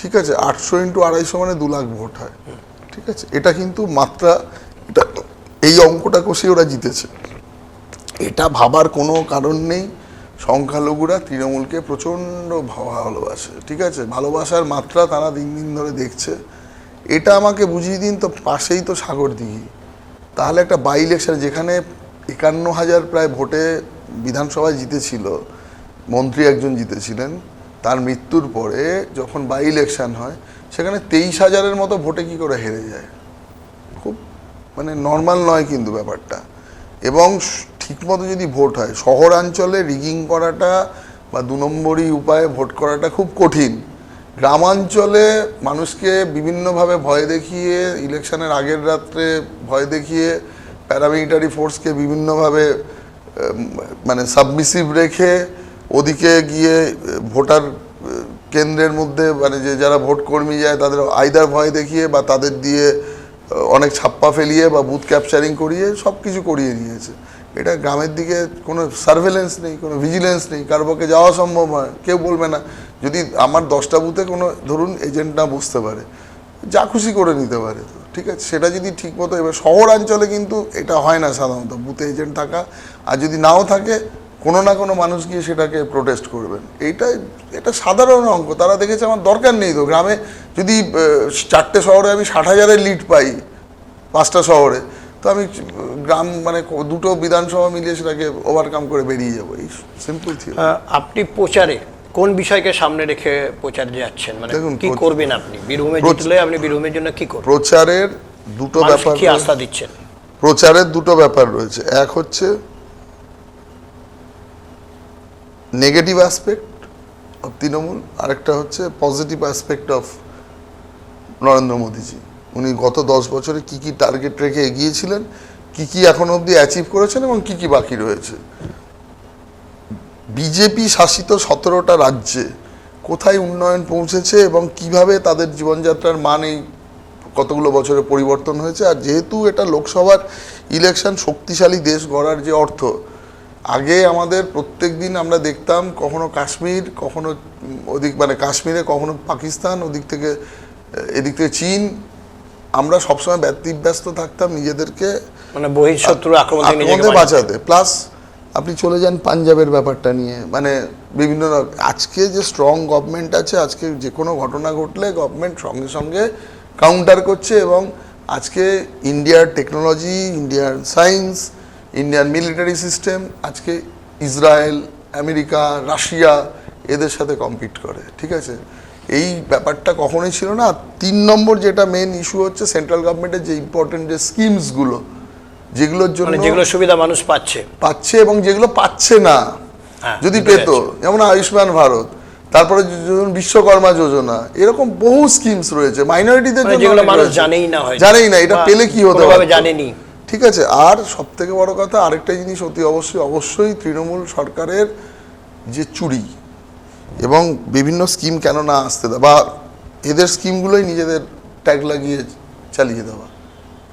ঠিক আছে, 800 × 250 মানে 2 লাখ ভোট হয়, ঠিক আছে, এটা কিন্তু মাত্রা, এটা এই অঙ্কটা কষে ওরা জিতেছে, এটা ভাবার কোনো কারণ নেই। সংখ্যালঘুরা তৃণমূলকে প্রচণ্ড ভালোবাসে, ঠিক আছে, ভালোবাসার মাত্রা তারা দিন দিন ধরে দেখছে। এটা আমাকে বুঝিয়ে দিন তো, পাশেই তো সাগরদিঘি, তাহলে একটা বাই ইলেকশন যেখানে 51,000 প্রায় ভোটে বিধানসভায় জিতেছিল, মন্ত্রী একজন জিতেছিলেন, তার মৃত্যুর পরে যখন বাই ইলেকশন হয় সেখানে 23,000-এর মতো ভোটে কি করে হেরে যায়, খুব মানে নর্মাল নয় কিন্তু ব্যাপারটা। এবং ঠিকমতো যদি ভোট হয়, শহরাঞ্চলে রিগিং করাটা বা 2 নম্বরই উপায়ে ভোট করাটা খুব কঠিন। গ্রামাঞ্চলে মানুষকে বিভিন্নভাবে ভয় দেখিয়ে, ইলেকশনের আগের রাত্রে ভয় দেখিয়ে, প্যারামিলিটারি ফোর্সকে বিভিন্নভাবে মানে সাবমিসিভ রেখে ওদিকে গিয়ে ভোটার কেন্দ্রের মধ্যে মানে যে যারা ভোট কর্মী যায় তাদের আইদার ভয় দেখিয়ে বা তাদের দিয়ে অনেক ছাপ্পা ফেলিয়ে বা বুথ ক্যাপচারিং করিয়ে সব কিছু করিয়ে নিয়েছে। এটা গ্রামের দিকে কোনো সার্ভেলেন্স নেই, কোনো ভিজিলেন্স নেই, কারোর পক্ষে যাওয়া সম্ভব হয়, কেউ বলবে না। যদি আমার 10টা বুথে কোনো ধরুন এজেন্ট না বুঝতে পারে, যা খুশি করে নিতে পারে, তো ঠিক আছে, সেটা যদি ঠিক মতো। এবার শহরাঞ্চলে কিন্তু এটা হয় না সাধারণত, বুথে এজেন্ট থাকা, আর যদি নাও থাকে কোনো না কোনো মানুষ গিয়ে সেটাকে প্রোটেস্ট করবেন। এটা সাধারণ অঙ্ক, তারা দেখেছে আমার দরকার নেই তো। গ্রামে যদি 4টে শহরে আমি 60,000-এর লিড পাই, 5টা শহরে, তো আমি গ্রাম মানে 2টো বিধানসভা মিলিয়ে সেটাকে ওভারকাম করে বেরিয়ে যাবো, এই সিম্পল থিওরি। আপনি প্রচারে কোন বিষয়কে সামনে রেখে প্রচারে যাচ্ছেন, মানে কি করবেন আপনি? বীরভূমে জিতলে আপনি বীরভূমের জন্য কি করবেন? প্রচারের দুটো ব্যাপার, কি আস্থা দিচ্ছেন? প্রচারের দুটো ব্যাপার রয়েছে। এক হচ্ছে নেগেটিভ অ্যাসপেক্ট অফ তৃণমূল, আরেকটা হচ্ছে পজিটিভ অ্যাসপেক্ট অফ নরেন্দ্র মোদীজি। উনি গত 10 বছরে কি কি টার্গেট রেখে এগিয়েছিলেন, কি কি এখন অবধি অ্যাচিভ করেছেন এবং কি কি বাকি রয়েছে। বিজেপি শাসিত 17টা রাজ্যে কোথায় উন্নয়ন পৌঁছেছে এবং কিভাবে তাদের জীবনযাত্রার মান এই কতগুলো বছরে পরিবর্তন হয়েছে। আর যেহেতু এটা লোকসভার ইলেকশন, শক্তিশালী দেশ গড়ার যে অর্থ, আগে আমাদের প্রত্যেক দিন আমরা দেখতাম কখনো কাশ্মীর, কখনো ওদিক মানে কাশ্মীরে, কখনো পাকিস্তান, ওদিক থেকে এদিক থেকে চীন, আমরা সবসময় ব্যতিব্যস্ত থাকতাম নিজেদেরকে মানে বহিঃশত্রু আক্রমণ থেকে বাঁচাতে। প্লাস আপনি চলে যান পাঞ্জাবের ব্যাপারটা নিয়ে, মানে বিভিন্ন আজকে যে স্ট্রং গভর্নমেন্ট আছে, আজকে যে কোনো ঘটনা ঘটলে গভর্নমেন্ট সঙ্গে সঙ্গে কাউন্টার করছে। এবং আজকে ইন্ডিয়ার টেকনোলজি, ইন্ডিয়ার সায়েন্স, ইন্ডিয়ান মিলিটারি সিস্টেম আজকে ইসরায়েল, আমেরিকা, রাশিয়া এদের সাথে কম্পিট করে, ঠিক আছে। এই ব্যাপারটা কখনোই ছিল না। 3 নম্বর যেটা মেন ইস্যু হচ্ছে সেন্ট্রাল গভর্নমেন্টের যে ইম্পর্টেন্ট যে স্কিমসগুলো, যেগুলোর জন্য যেগুলো সুবিধা মানুষ পাচ্ছে এবং যেগুলো পাচ্ছে না, যদি পেত, যেমন আয়ুষ্মান ভারত, তারপরে বিশ্বকর্মা যোজনা, এরকম বহু স্কিমস রয়েছে মাইনরিটিদের জন্য, যেগুলো মানুষ জানেই না, এটা পেলে কি হতে পারে, জানেনি, ঠিক আছে। আর সব থেকে বড় কথা আরেকটা জিনিস অতি অবশ্যই তৃণমূল সরকারের যে চুরি এবং বিভিন্ন স্কিম কেন না আসতে দেওয়া, বা এদের স্কিমগুলোই নিজেদের ট্যাগ লাগিয়ে চালিয়ে দেওয়া,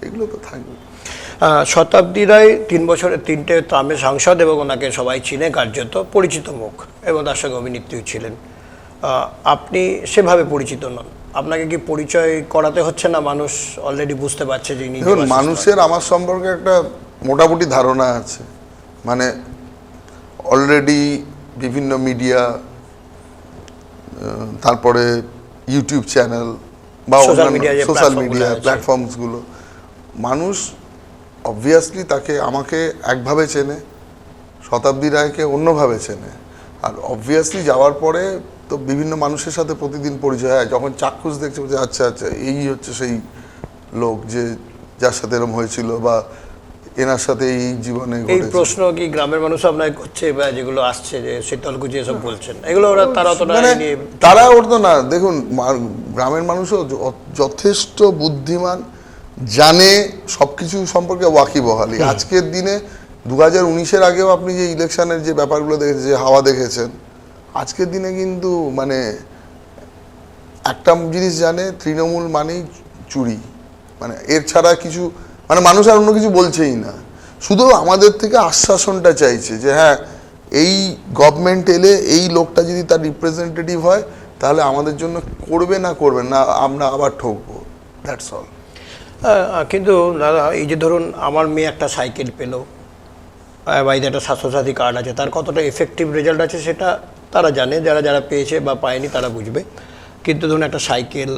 এগুলো তো থাকবে। শতাব্দী রায় 3 বছরে 3টে ট্রামের সাংসদ এবং ওনাকে সবাই চিনে, কার্যত পরিচিত মুখ, এবং তার সঙ্গে অভিনেত্রীও ছিলেন। আপনি সেভাবে পরিচিত নন, আপনাকে কি পরিচয় করাতে হচ্ছে না? মানুষ অলরেডি বুঝতে পারছে যে মানুষের আমার সম্পর্কে একটা মোটামুটি ধারণা আছে, মানে অলরেডি বিভিন্ন মিডিয়া, তারপরে ইউটিউব চ্যানেল বা সোশ্যাল মিডিয়া প্ল্যাটফর্মসগুলো, মানুষ অবভিয়াসলি আমাকে একভাবে চেনে, শতাব্দী রায়কে অন্যভাবে চেনে। আর অবভিয়াসলি যাওয়ার পরে তো বিভিন্ন মানুষের সাথে প্রতিদিন পরিচয় হয়, যখন চাক্ষুষ দেখছে যে আচ্ছা আচ্ছা এই হচ্ছে সেই লোক যে যার সাথে এরকম হয়েছিল, বা এনার সাথে এই জীবনে ঘটেছে। এই প্রশ্ন কি গ্রামের মানুষ আপনাকে করছে, বা যেগুলো আসছে যে শীতলকুচি এসব বলছেন, এগুলো তারা ওরতো না। দেখুন, গ্রামের মানুষও যথেষ্ট বুদ্ধিমান, জানে সবকিছু সম্পর্কে ওয়াকিবহালি। আজকের দিনে 2019-এর আগেও আপনি যে ইলেকশনের যে ব্যাপারগুলো দেখেছেন, যে হাওয়া দেখেছেন, আজকের দিনে কিন্তু মানে একটা জিনিস জানে, তৃণমূল মানেই চুরি, মানে এর ছাড়া কিছু, মানে মানুষ আর অন্য কিছু বলছেই না, শুধু আমাদের থেকে আশ্বাসনটা চাইছে যে হ্যাঁ এই গভর্নমেন্ট এলে এই লোকটা যদি তার রিপ্রেজেন্টেটিভ হয় তাহলে আমাদের জন্য করবে না আমরা আবার ঠকবো, দ্যাটস অল। কিন্তু দাদা, এই যে ধরুন আমার মেয়ে একটা সাইকেল পেলো, বাড়িতে একটা স্বাস্থ্যসাথী কার্ড আছে, তার কতটা এফেক্টিভ রেজাল্ট আছে সেটা তারা জানে, যারা যারা পেয়েছে বা পায়নি তারা বুঝবে। কিন্তু ধরুন একটা সাইকেল,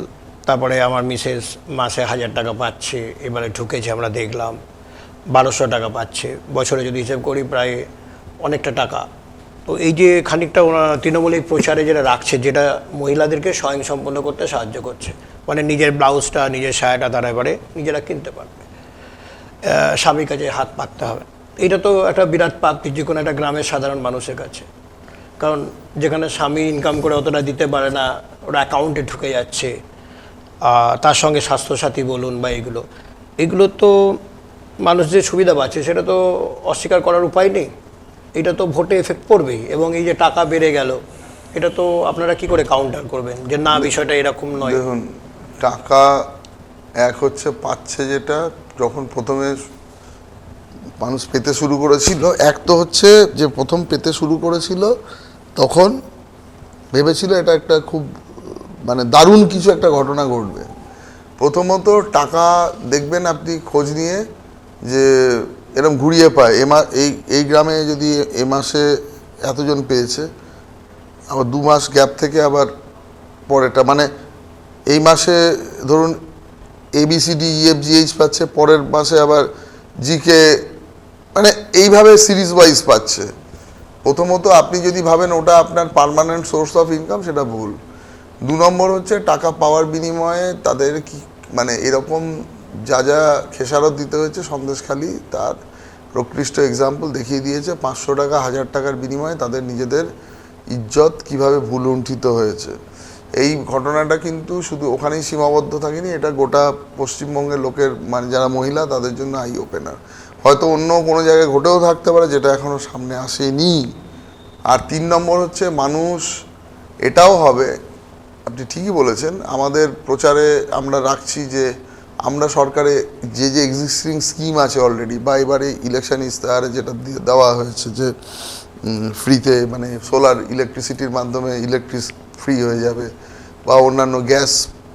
তারপরে আমার মিসেস মাসে 1000 টাকা পাচ্ছে, এবারে ঢুকেছে আমরা দেখলাম 1200 টাকা পাচ্ছে, বছরে যদি হিসেব করি প্রায় অনেকটা টাকা। তো এই যে খানিকটা ওরা তৃণমূল এই প্রচারে যেটা রাখছে, যেটা মহিলাদেরকে স্বয়ংসম্পন্ন করতে সাহায্য করছে, মানে নিজের ব্লাউজটা নিজের সায়াটা তারা এবারে নিজেরা কিনতে পারবে, স্বামীর কাছে হাত পাততে হবে। এটা তো একটা বিরাট প্রাপ্তি যে কোনো একটা গ্রামের সাধারণ মানুষের কাছে, কারণ যেখানে স্বামী ইনকাম করে অতটা দিতে পারে না, ওরা অ্যাকাউন্টে ঢুকে যাচ্ছে, তার সঙ্গে স্বাস্থ্যসাথী বলুন বা এগুলো তো মানুষ যে সুবিধা পাচ্ছে সেটা তো অস্বীকার করার উপায় নেই। এটা তো ভোটে এফেক্ট পড়বেই, এবং এই যে টাকা বেড়ে গেল, এটা তো আপনারা কি করে কাউন্টার করবেন যে না বিষয়টা এরকম নয়? দেখুন, টাকা এক হচ্ছে পাচ্ছে, যেটা যখন প্রথমে মানুষ পেতে শুরু করেছিল, এক তো হচ্ছে যে প্রথম পেতে শুরু করেছিল তখন ভেবেছিল এটা একটা খুব মানে দারুণ কিছু একটা ঘটনা ঘটবে। প্রথমত টাকা দেখবেন আপনি খোঁজ নিয়ে যে এরকম ঘুরিয়ে পায়, এই গ্রামে যদি এ মাসে এতজন পেয়েছে, আবার 2 মাস গ্যাপ থেকে আবার পরেরটা, মানে এই মাসে ধরুন ABCDEFGH পাচ্ছে, পরের মাসে আবার GK, মানে এইভাবে সিরিজ ওয়াইজ পাচ্ছে। প্রথমত আপনি যদি ভাবেন ওটা আপনার পার্মানেন্ট সোর্স অফ ইনকাম, সেটা ভুল। 2 নম্বর হচ্ছে টাকা পাওয়ার বিনিময়ে তাদের কি মানে এরকম যা যা খেসারত দিতে হয়েছে, সন্দেশখালি তার প্রকৃষ্ট এক্সাম্পল দেখিয়ে দিয়েছে। 500 টাকা 1000 টাকার বিনিময়ে তাদের নিজেদের ইজ্জত কিভাবে ভুলুণ্ঠিত হয়েছে। এই ঘটনাটা কিন্তু শুধু ওখানেই সীমাবদ্ধ থাকেনি, এটা গোটা পশ্চিমবঙ্গের লোকের, মানে যারা মহিলা তাদের জন্য আই ওপেনার। হয়তো অন্য কোনো জায়গায় ঘটেও থাকতে পারে, যেটা এখনও সামনে আসেনি। আর 3 নম্বর হচ্ছে মানুষ এটাও হবে, আপনি ঠিকই বলেছেন, আমাদের প্রচারে আমরা রাখছি যে আমরা সরকারে যে যে এক্সিস্টিং স্কিম আছে অলরেডি, বা এবারে ইলেকশন ইস্তাহারে যেটা দেওয়া হয়েছে যে ফ্রিতে, মানে সোলার ইলেকট্রিসিটির মাধ্যমে ফ্রি হয়ে যাবে, বা অন্যান্য গ্যাস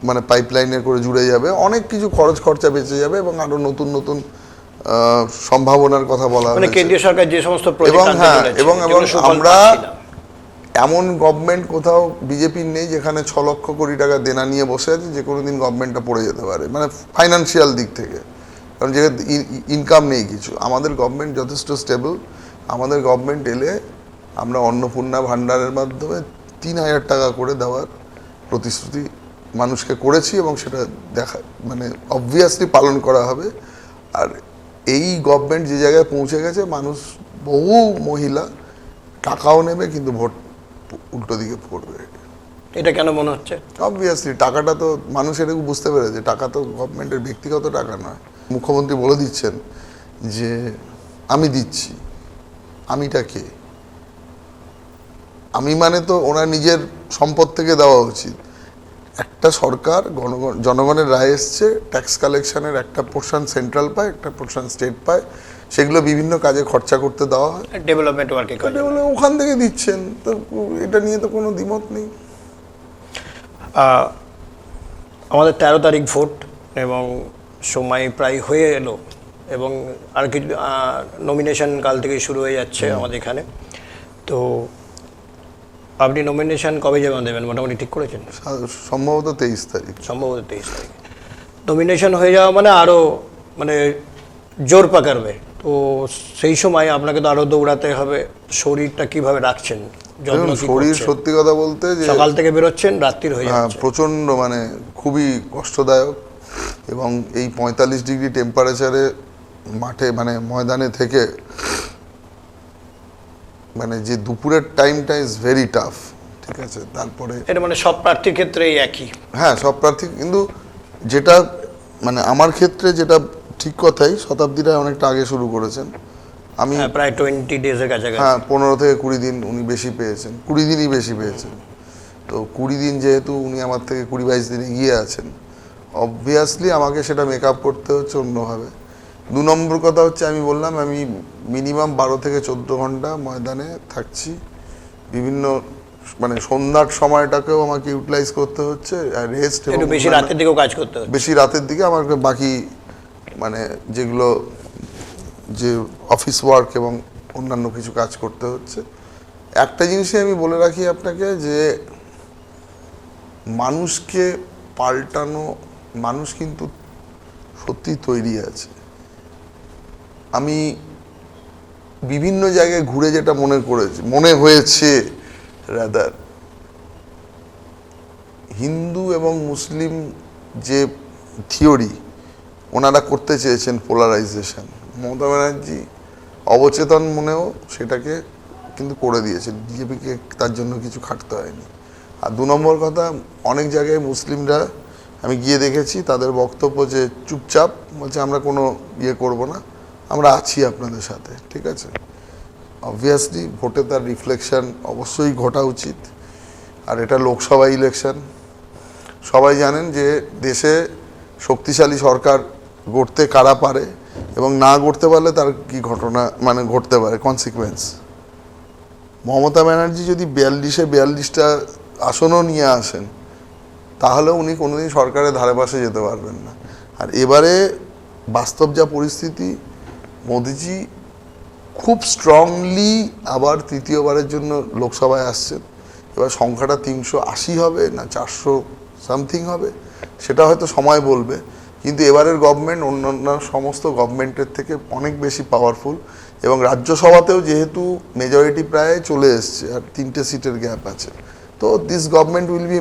মানে পাইপলাইনের করে জুড়ে যাবে, অনেক কিছু খরচা বেঁচে যাবে, এবং আরও নতুন নতুন সম্ভাবনার কথা বলা মানে হয়েছে। কেন্দ্রীয় সরকার যে সমস্ত এবং আমরা এমন গভর্নমেন্ট কোথাও বিজেপির নেই যেখানে 6 লক্ষ কোটি টাকা দেনা নিয়ে বসে আছে, যে কোনো দিন গভর্নমেন্টটা পড়ে যেতে পারে, মানে ফাইন্যান্সিয়াল দিক থেকে, কারণ যে ইনকাম নেই কিছু। আমাদের গভর্নমেন্ট যথেষ্ট স্টেবল। আমাদের গভর্নমেন্ট এলে আমরা অন্নপূর্ণা ভাণ্ডারের মাধ্যমে 3000 টাকা করে দেওয়ার প্রতিশ্রুতি মানুষকে করেছি, এবং সেটা মানে অবভিয়াসলি পালন করা হবে। আর এই গভর্নমেন্ট যে জায়গায় পৌঁছে গেছে, মানুষ বহু মহিলা টাকাও নেবে কিন্তু ভোট উল্টো দিকে পড়বে। এটা কেন মনে হচ্ছে? অবভিয়াসলি টাকাটা তো মানুষ এটুকু বুঝতে পেরেছে, টাকা তো গভর্নমেন্টের ব্যক্তিগত টাকা নয়। মুখ্যমন্ত্রী বলে দিচ্ছেন যে আমি দিচ্ছি, আমিটা কে? আমি মানে তো ওনার নিজের সম্পদ থেকে দেওয়া উচিত। একটা সরকার জনগণের রায় এসছে, ট্যাক্স কালেকশনের একটা পোর্শন সেন্ট্রাল পায়, একটা পোর্শন স্টেট পায়, সেগুলো বিভিন্ন কাজে খরচা করতে দেওয়া হয়, ডেভেলপমেন্ট ওয়ার্কে ওখান থেকে দিচ্ছেন। তো এটা নিয়ে তো কোনো দ্বিমত নেই। আমাদের 13 তারিখ ভোট, এবং সময় প্রায় হয়ে এলো, এবং আর কিছু নমিনেশন কাল থেকে শুরু হয়ে যাচ্ছে আমাদের এখানে। তো আপনি নমিনেশন কবে জমা দেবেন মোটামুটি ঠিক করেছেন? সম্ভবত 23 তারিখ। সম্ভবত 23 তারিখ নমিনেশন হয়ে যাওয়া মানে আরও মানে জোর পাকাবে। তো সেই সময় আপনাকে তো আরও দৌড়াতে হবে। শরীরটা কিভাবে রাখছেন? শরীর সত্যি কথা বলতে যে সকাল থেকে বেরোচ্ছেন, রাত্রির হয়ে যাচ্ছে, প্রচণ্ড মানে খুবই কষ্টদায়ক। এবং এই 45 ডিগ্রি টেম্পারেচারে মাঠে মানে ময়দানে থেকে মানে যে দুপুরের টাইমটা ইজ ভেরি টাফ, ঠিক আছে। তারপরে এটা মানে সব প্রার্থীর ক্ষেত্রেই একই? হ্যাঁ, সব প্রার্থী, কিন্তু যেটা মানে আমার ক্ষেত্রে যেটা ঠিক কথাই, শতাব্দীরা অনেকটা আগে শুরু করেছেন। আমি প্রায় 20 ডেজের কাছাকাছি। হ্যাঁ, 15 থেকে 20 দিন উনি বেশি পেয়েছেন, 20 দিনই বেশি পেয়েছেন। তো 20 দিন যেহেতু উনি আমার থেকে 20-22 দিন এগিয়ে আছেন, অবভিয়াসলি আমাকে সেটা মেক আপ করতে হচ্ছে অন্যভাবে। 2 নম্বর কথা হচ্ছে, আমি বললাম আমি মিনিমাম 12 থেকে 14 ঘন্টা ময়দানে থাকছি। বিভিন্ন মানে সন্ধ্যার সময়টাকেও আমাকে ইউটিলাইজ করতে হচ্ছে, রেস্ট, এবং বেশি রাতের দিকেও কাজ করতে হচ্ছে। বেশি রাতের দিকে আমাকে বাকি মানে যেগুলো যে অফিস ওয়ার্ক এবং অন্যান্য কিছু কাজ করতে হচ্ছে। একটা জিনিসই আমি বলে রাখি আপনাকে, যে মানুষকে পাল্টানো, মানুষ কিন্তু সত্যি তৈরি আছে। আমি বিভিন্ন জায়গায় ঘুরে যেটা মনে হয়েছে রাদার, হিন্দু এবং মুসলিম যে থিওরি ওনারা করতে চেয়েছেন, পোলারাইজেশন, মমতা ব্যানার্জি অবচেতন মনেও সেটাকে কিন্তু করে দিয়েছেন। বিজেপিকে তার জন্য কিছু খাটতে হয়নি। আর 2 নম্বর কথা, অনেক জায়গায় মুসলিমরা আমি গিয়ে দেখেছি তাদের বক্তব্য যে চুপচাপ বলছে আমরা কোনো ইয়ে করব না, আমরা আছি আপনাদের সাথে, ঠিক আছে। অবভিয়াসলি ভোটে তার রিফ্লেকশন অবশ্যই ঘটা উচিত। আর এটা লোকসভা ইলেকশন, সবাই জানেন যে দেশে শক্তিশালী সরকার গড়তে কারা পারে এবং না গড়তে পারলে তার কি ঘটনা মানে ঘটতে পারে, কনসিকুয়েন্স। মমতা ব্যানার্জি যদি 42টা আসনও নিয়ে আসেন, তাহলে উনি কোনোদিন সরকারের ধারে পাশে যেতে পারবেন না। আর এবারে বাস্তব যা পরিস্থিতি, মোদিজি খুব স্ট্রংলি আবার তৃতীয়বারের জন্য লোকসভায় আসছেন। এবার সংখ্যাটা 380 হবে না 400 সামথিং হবে, সেটা হয়তো সময় বলবে। কিন্তু এবারের গভর্নমেন্ট অন্যান্য সমস্ত গভর্নমেন্টের থেকে অনেক বেশি পাওয়ারফুল, এবং রাজ্যসভাতেও যেহেতু মেজরিটি প্রায় চলে এসছে আর 3টে সিটের গ্যাপ আছে, তো this government will be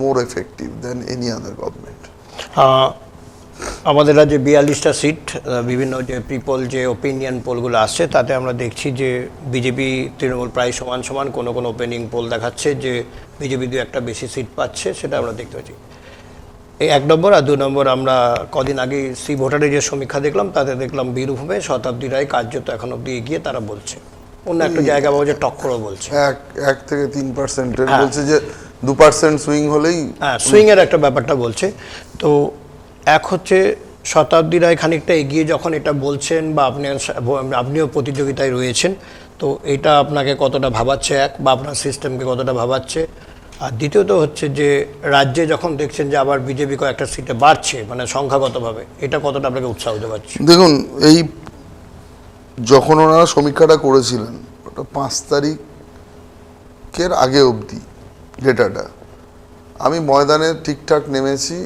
more effective than any other government. আমাদের রাজ্যে 42টা সিট, বিভিন্ন যে পিপল যে ওপিনিয়ন পোলগুলো আসছে তাতে আমরা দেখছি যে বিজেপি তৃণমূল প্রায় সমান সমান, কোনো কোনো ওপেনিং পোল দেখাচ্ছে যে বিজেপি 2-1টা বেশি সিট পাচ্ছে, সেটা আমরা দেখতে পাচ্ছি। এই 1 নম্বর। আর 2 নম্বর, আমরা কদিন আগে ভোটারের যে সমীক্ষা দেখলাম তাতে দেখলাম বীরভূমে শতাব্দী রায় কার্যত এখন অব্দি এগিয়ে, তারা বলছে। অন্য একটা জায়গা বাবু যে টক্করও বলছে 1 থেকে 3% বলছে যে 2% সুইং হলেই, হ্যাঁ সুইংয়ের একটা ব্যাপারটা বলছে। তো এক হচ্ছে শতাব্দী রায় খানিকটা এগিয়ে যখন এটা বলছেন, বা আপনিও প্রতিযোগিতায় রয়েছেন, তো এটা আপনাকে কতটা ভাবাচ্ছে, বা আপনার সিস্টেমকে কতটা ভাবাচ্ছে? আর দ্বিতীয়ত হচ্ছে যে রাজ্যে যখন দেখছেন যে আবার বিজেপি কয়েকটা সিটে বাড়ছে, মানে সংখ্যাগতভাবে, এটা কতটা আপনাকে উৎসাহিত পাচ্ছে? দেখুন, এই যখন ওনারা সমীক্ষাটা করেছিলেন, ওটা 5 তারিখের আগে অবধি ডেটাটা, আমি ময়দানে ঠিকঠাক নেমেছি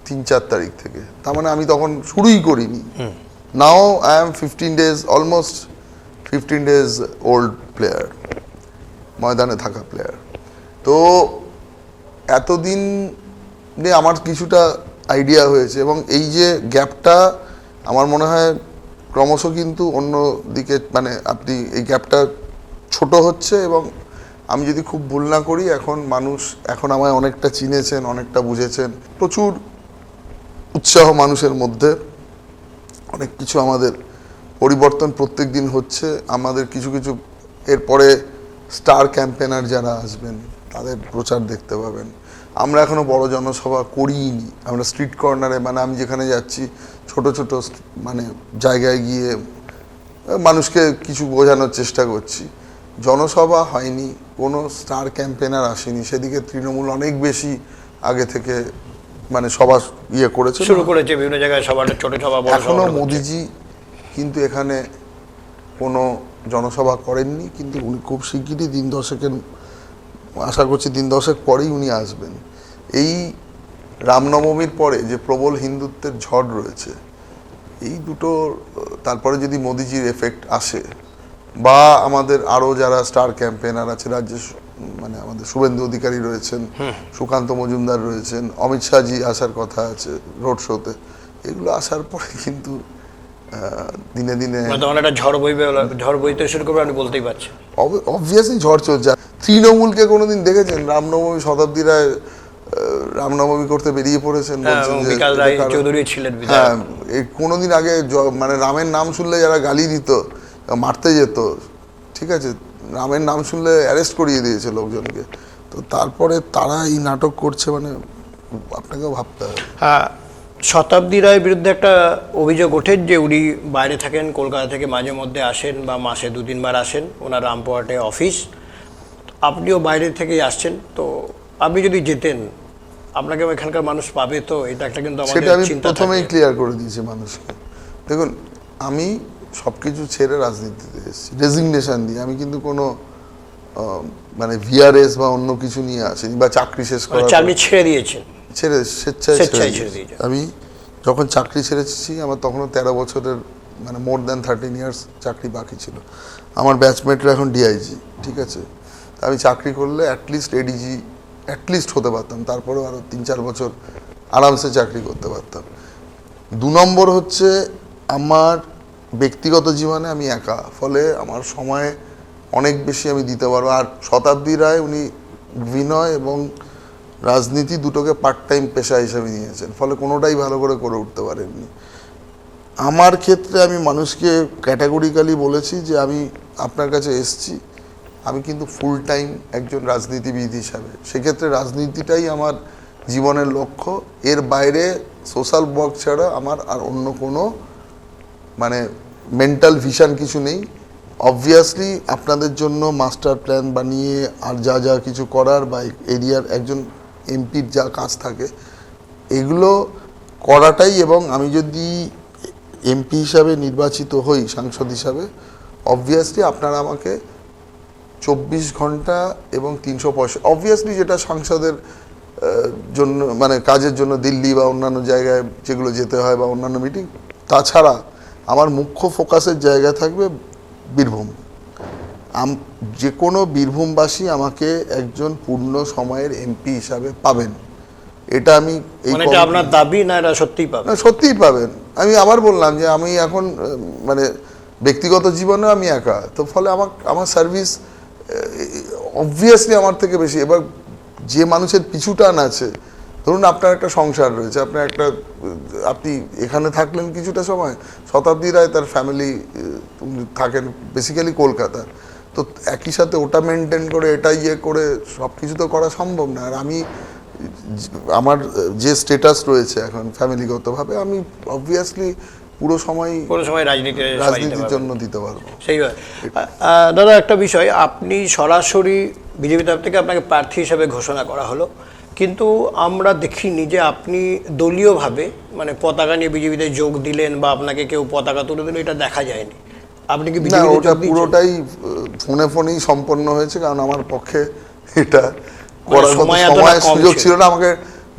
3-4 তারিখ থেকে। তার মানে আমি তখন শুরুই করিনি। Now I am 15 days, almost 15 days old player, ময়দানে থাকা প্লেয়ার। তো এতদিন আমার কিছুটা আইডিয়া হয়েছে, এবং এই যে গ্যাপটা আমার মনে হয় ক্রমশ কিন্তু অন্য দিকে, মানে আপনি এই গ্যাপটা ছোট হচ্ছে, এবং আমি যদি খুব ভুল না করি এখন আমায় অনেকটা চিনেছেন, অনেকটা বুঝেছেন। প্রচুর উৎসাহ মানুষের মধ্যে, অনেক কিছু আমাদের পরিবর্তন প্রত্যেক দিন হচ্ছে। আমাদের কিছু কিছু এরপরে স্টার ক্যাম্পেনার যারা আসবেন তাদের প্রচার দেখতে পাবেন। আমরা এখনো বড় জনসভা করিনি, আমরা স্ট্রিট কর্নারে, মানে আমি যেখানে যাচ্ছি ছোট ছোট মানে জায়গায় গিয়ে মানুষকে কিছু বোঝানোর চেষ্টা করছি। জনসভা হয়নি, কোনো স্টার ক্যাম্পেনার আসেনি, সেদিকে তৃণমূল অনেক বেশি আগে থেকে মানে সভা করেছে, শুরু করেছে বিভিন্ন জায়গায়, সবার ছোট সভা, বড় সভা। এখনো মোদিজি কিন্তু এখানে কোনো জনসভা করেননি, কিন্তু উনি খুব শিগগিরই আশা করছি 10 পরেই উনি আসবেন। এই রামনবমীর পরে যে প্রবল হিন্দুত্বের ঝড় রয়েছে, এই দুটো, তারপরে যদি মোদিজির এফেক্ট আসে, বা আমাদের আরও যারা স্টার ক্যাম্পেনার আছে রাজ্যে, মানে আমাদের শুভেন্দু অধিকারী রয়েছেন, সুকান্ত মজুমদার রয়েছেন, অমিত শাহজি আসার কথা আছে রোড শোতে, এগুলো আসার পরে কিন্তু দিনে দিনে একটা ঝড় বইতে শুরু করবে, আপনি বলতেই পারছেন। অবভিয়াসলি ঝড় চলছে। তৃণমূলকে কোনোদিন দেখেছেন রামনবমী, শতাব্দী রায় রামনবমী করতে বেরিয়ে পড়েছেন, বলছেন যে হ্যাঁ, কোনোদিন আগে মানে রামের নাম শুনলে যারা গালি দিত, মারতে যেত, ঠিক আছে, রামের নাম শুনলে অ্যারেস্ট করিয়ে দিয়েছে লোকজনকে। তো তারপরে তারা এই নাটক করছে, মানে আপনাকেও ভাবতে হবে। হ্যাঁ, শতাব্দী রায়ের বিরুদ্ধে একটা অভিযোগ ওঠে যে উনি বাইরে থাকেন, কলকাতা থেকে মাঝে মধ্যে আসেন, বা মাসে 2-3 বার আসেন, ওনার রামপুরহাটে অফিস। আপনিও বাইরে থেকেই আসছেন, তো আপনি যদি যেতেন আপনাকে এখানকার মানুষ পাবে? তো এটা একটা কিন্তু সেটা আমি প্রথমেই ক্লিয়ার করে দিয়েছি মানুষকে। দেখুন, আমি সব কিছু ছেড়ে রাজনীতিতে এসেছি রেজিগনেশন দিয়ে। আমি কিন্তু কোনো মানে ভিআরএস বা অন্য কিছু নিয়ে আসিনি, বা চাকরি শেষ করার চাকরি ছেড়ে দিয়েছেন? স্বেচ্ছায় স্বেচ্ছায় ছেড়ে ছেড়ে দিয়েছি। দিয়েছেন। আমি যখন চাকরি ছেড়েছি আমার তখনও 13 বছরের মানে মোর দ্যান 13 ইয়ার্স চাকরি বাকি ছিল। আমার ব্যাচমেটরা এখন ডিআইজি, ঠিক আছে। তা আমি চাকরি করলে অ্যাটলিস্ট এডিজি অ্যাটলিস্ট হতে পারতাম, তারপরেও আরও 3-4 বছর আরামসে চাকরি করতে পারতাম। 2 নম্বর হচ্ছে আমার ব্যক্তিগত জীবনে আমি একা, ফলে আমার সময় অনেক বেশি আমি দিতে পারবো। আর শতাব্দী রায় উনি অভিনয় এবং রাজনীতি দুটোকে পার্ট টাইম পেশা হিসেবে নিয়েছেন, ফলে কোনোটাই ভালো করে উঠতে পারেননি। আমার ক্ষেত্রে আমি মানুষকে ক্যাটাগরিক্যালি বলেছি যে আমি আপনার কাছে এসছি, আমি কিন্তু ফুল টাইম একজন রাজনীতিবিদ হিসাবে, সেক্ষেত্রে রাজনীতিটাই আমার জীবনের লক্ষ্য। এর বাইরে সোশ্যাল ওয়ার্ক ছাড়া আমার আর অন্য কোনো মানে মেন্টাল ভিশন কিছু নেই। অবভিয়াসলি আপনাদের জন্য মাস্টার প্ল্যান বানিয়ে আর যা যা কিছু করার বা এরিয়ার একজন এমপির যা কাজ থাকে এগুলো করাটাই, এবং আমি যদি এমপি হিসাবে নির্বাচিত হই, সাংসদ হিসাবে, অবভিয়াসলি আপনারা আমাকে 24 ঘন্টা এবং 365, অবভিয়াসলি যেটা সাংসদের জন্য মানে কাজের জন্য দিল্লি বা অন্যান্য জায়গায় যেগুলো যেতে হয় বা অন্যান্য মিটিং, তাছাড়া আমার মুখ্য ফোকাসের জায়গা থাকবে বীরভূম। যে কোনো বীরভূমবাসী আমাকে একজন পূর্ণ সময়ের এমপি হিসাবে পাবেন, এটা আমি মানে এটা আপনার দাবি না এটা সত্যিই পাবেন? না, সত্যিই পাবেন। আমি আবার বললাম যে আমি এখন মানে ব্যক্তিগত জীবনে আমি একা, তো ফলে আমার সার্ভিস অবভিয়াসলি আমার থেকে বেশি। এবার যে মানুষের পিছু টান আছে, ধরুন আপনার একটা সংসার রয়েছে, আপনি এখানে থাকলেন কিছুটা সময়, শতাব্দী রায় তার ফ্যামিলি থাকেন বেসিক্যালি কলকাতা, তো একই সাথে ওটা মেনটেন করে এটা করে সব কিছু তো করা সম্ভব না। আর আমি আমার যে স্ট্যাটাস রয়েছে এখন ফ্যামিলিগতভাবে, আমি অবভিয়াসলি পুরো সময় রাজনীতির জন্য দিতে পারবো। সেইভাবে দাদা একটা বিষয়, আপনি সরাসরি বিজেপি তরফ থেকে আপনাকে প্রার্থী হিসেবে ঘোষণা করা হলো, কিন্তু আমরা দেখিনি যে আপনি দলীয়ভাবে মানে পতাকা নিয়ে বিজেপিতে যোগ দিলেন বা আপনাকে কেউ পতাকা তুলে দিল, এটা দেখা যায়নি। আপনি কি বিজেপিতে ওটা পুরোটাই ফোনেই সম্পন্ন হয়েছে, কারণ আমার পক্ষে এটা করার সময় সুযোগ ছিল না। আমাকে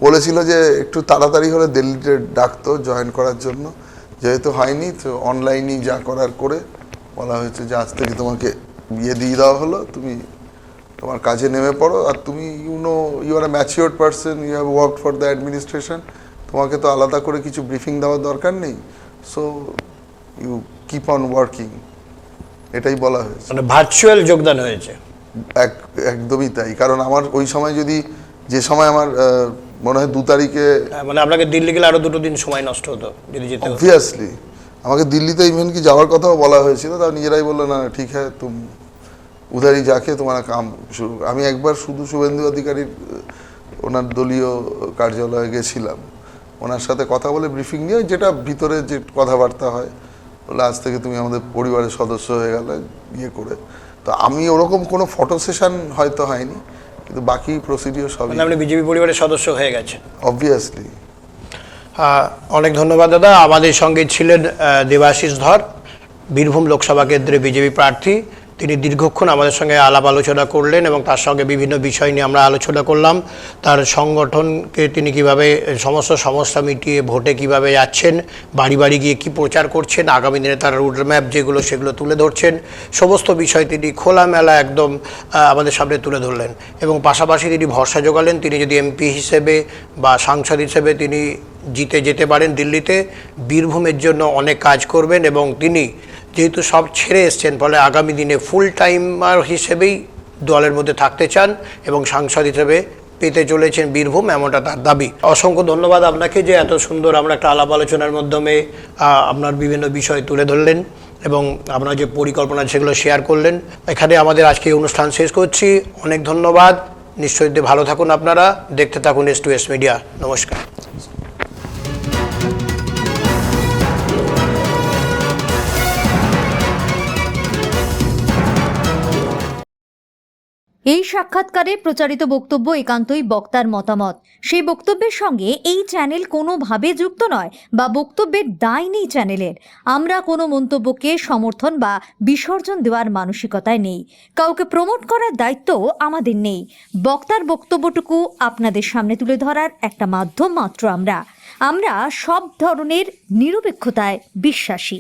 বলেছিল যে একটু তাড়াতাড়ি হলে দিল্লিতে ডাকতো জয়েন করার জন্য, যেহেতু হয়নি তো অনলাইনেই যা করার করে বলা হয়েছে যে আজ থেকে তোমাকে দিয়ে দেওয়া হলো, তুমি তোমার কাজে নেমে পড়ো। আর তুমি you are a matured person, you have worked for the administration, তোমাকে তো আলাদা করে কিছু ব্রিফিং দেওয়ার দরকার নেই, so you keep on working, এটাই বলা হয়েছে। মানে ভার্চুয়াল যোগদান হয়েছে? একদমই তাই। কারণ আমার ওই সময় যে সময় আমার মনে হয় 2 তারিখে, মানে আপনাকে দিল্লি গেলে আরো 2 দিন সময় নষ্ট হতো যদি যেতে হতো। অবভিয়াসলি আমাকে দিল্লিতে ইভেন কি যাওয়ার কথাও বলা হয়েছিল, তাও নিজেরাই বললো না ঠিক হ্যাঁ তুম উধারই যাকে তোমার কাম শুরু। আমি একবার শুধু শুভেন্দু অধিকারীর ওনার দলীয় কার্যালয়ে গেছিলাম, ওনার সাথে কথা বলে ব্রিফিং নিয়ে, যেটা ভিতরে যে কথাবার্তা হয়, বলে আজ থেকে তুমি আমাদের পরিবারের সদস্য হয়ে গেলে করে। তো আমি ওরকম কোনো ফটো সেশন হয়তো হয়নি, কিন্তু বাকি প্রসিডিওর সব। আপনি বিজেপি পরিবারের সদস্য হয়ে গেছেন অবভিয়াসলি। অনেক ধন্যবাদ দাদা। আমাদের সঙ্গে ছিলেন দেবাশিস ধর, বীরভূম লোকসভা কেন্দ্রে বিজেপি প্রার্থী। তিনি দীর্ঘক্ষণ আমাদের সঙ্গে আলাপ আলোচনা করলেন এবং তার সঙ্গে বিভিন্ন বিষয় নিয়ে আমরা আলোচনা করলাম। তার সংগঠনকে তিনি কিভাবে সমস্ত সমস্যা মিটিয়ে ভোটে কিভাবে যাচ্ছেন, বাড়ি বাড়ি গিয়ে কী প্রচার করছেন, আগামী দিনে তার রুট ম্যাপ যেগুলো সেগুলো তুলে ধরছেন, সমস্ত বিষয় তিনি খোলামেলা একদম আমাদের সামনে তুলে ধরলেন। এবং পাশাপাশি তিনি ভরসা জোগালেন, তিনি যদি এমপি হিসেবে বা সাংসদ হিসেবে তিনি জিতে যেতে পারেন দিল্লিতে, বীরভূমের জন্য অনেক কাজ করবেন। এবং তিনি যেহেতু সব ছেড়ে এসছেন, ফলে আগামী দিনে ফুল টাইমার হিসেবেই দলের মধ্যে থাকতে চান এবং সাংসদ হিসেবে পেতে চলেছেন বীরভূম, এমনটা তার দাবি। অসংখ্য ধন্যবাদ আপনাকে যে এত সুন্দর আমরা একটা আলাপ আলোচনার মাধ্যমে আপনার বিভিন্ন বিষয় তুলে ধরলেন এবং আপনার যে পরিকল্পনা সেগুলো শেয়ার করলেন। এখানে আমাদের আজকে এই অনুষ্ঠান শেষ করছি। অনেক ধন্যবাদ। নিশ্চয়ই ভালো থাকুন আপনারা, দেখতে থাকুন S2S মিডিয়া। নমস্কার। এই সাক্ষাৎকারে প্রচারিত বক্তব্য একান্তই বক্তার মতামত। সেই বক্তব্যের সঙ্গে এই চ্যানেল কোনোভাবে যুক্ত নয় বা বক্তব্যের দায় নেই চ্যানেলের। আমরা কোনো মন্তব্যকে সমর্থন বা বিসর্জন দেওয়ার মানসিকতায় নেই। কাউকে প্রমোট করার দায়িত্বও আমাদের নেই। বক্তার বক্তব্যটুকু আপনাদের সামনে তুলে ধরার একটা মাধ্যম মাত্র আমরা। আমরা সব ধরনের নিরপেক্ষতায় বিশ্বাসী।